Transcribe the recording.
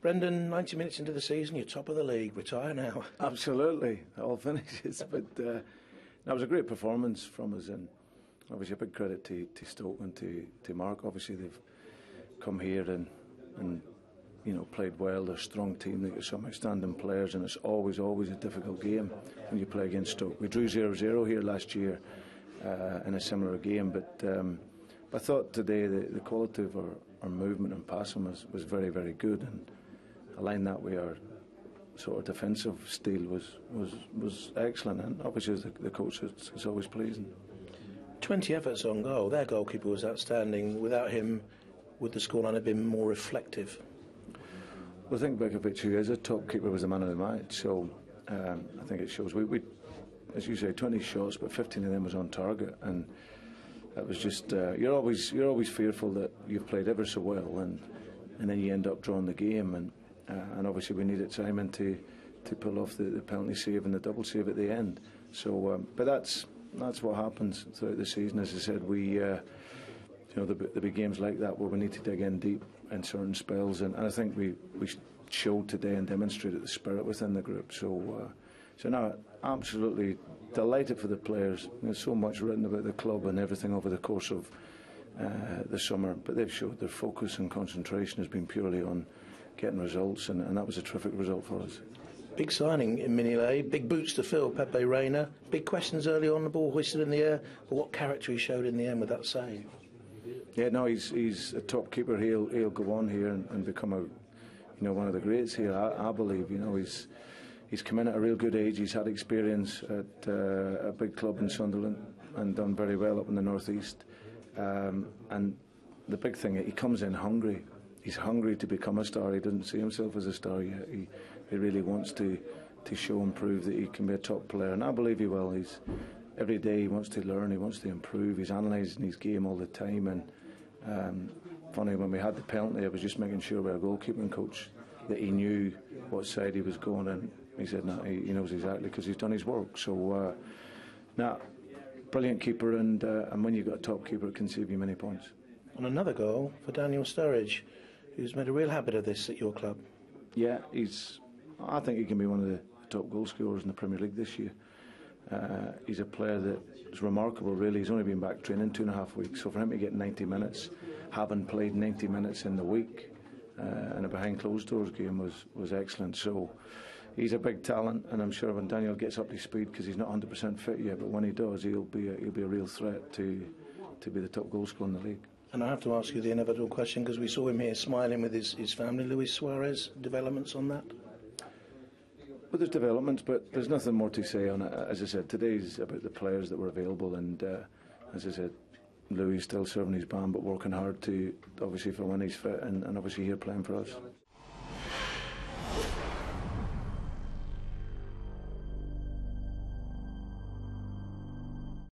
Brendan, 90 minutes into the season, you're top of the league. Retire now. Absolutely, it all finishes. But that was a great performance from us, and obviously a big credit to Stoke and to Mark. Obviously they've come here and played well. They're a strong team. They've got some outstanding players, and it's always a difficult game when you play against Stoke. We drew 0-0 here last year in a similar game, but I thought today the quality of our movement and passing was very, very good, and aligned that with our sort of defensive steel was excellent, and obviously as the coach, it's always pleasing. 20 efforts on goal. Their goalkeeper was outstanding. Without him, would the scoreline have been more reflective? Well, I think Bekovic, who is a top keeper, was the man of the match, so I think it shows. We as you say, 20 shots, but 15 of them was on target, and that was just you're always fearful that you've played ever so well, and then you end up drawing the game, and obviously we needed Simon to pull off the penalty save and the double save at the end. So, but that's what happens throughout the season. As I said, we there'll be games like that where we need to dig in deep in certain spells, and I think we showed today and demonstrated the spirit within the group. So now absolutely delighted for the players. There's so much written about the club and everything over the course of the summer, but they've showed their focus and concentration has been purely on getting results, and that was a terrific result for us. Big signing in Mignolet, big boots to fill, Pepe Reina. Big questions early on, the ball hoisted in the air, but what character he showed in the end with that save. Yeah, no, he's a top keeper. He'll go on here and become one of the greats here. I believe. He's come in at a real good age. He's had experience at a big club in Sunderland and done very well up in the northeast. And the big thing, he comes in hungry. He's hungry to become a star. He doesn't see himself as a star yet. He really wants to show and prove that he can be a top player, and I believe he will. Every day he wants to learn, he wants to improve. He's analysing his game all the time, and funny, when we had the penalty, I was just making sure with our goalkeeping coach that he knew what side he was going, and he said no, he knows exactly because he's done his work. So brilliant keeper, and when you've got a top keeper, it can save you many points. And another goal for Daniel Sturridge, who's made a real habit of this at your club. Yeah, I think he can be one of the top goal scorers in the Premier League this year. He's a player that is remarkable, really. He's only been back training 2.5 weeks, so for him to get 90 minutes, having played 90 minutes in the week, and a behind closed doors game was excellent. So he's a big talent, and I'm sure when Daniel gets up to speed, because he's not 100% fit yet, but when he does, he'll be a real threat to be the top goal scorer in the league. And I have to ask you the inevitable question, because we saw him here smiling with his family. Luis Suarez, developments on that? Well, there's developments, but there's nothing more to say on it. As I said, today's about the players that were available, and as I said, Louis still serving his ban, but working hard to, obviously, for when he's fit, and obviously here playing for us.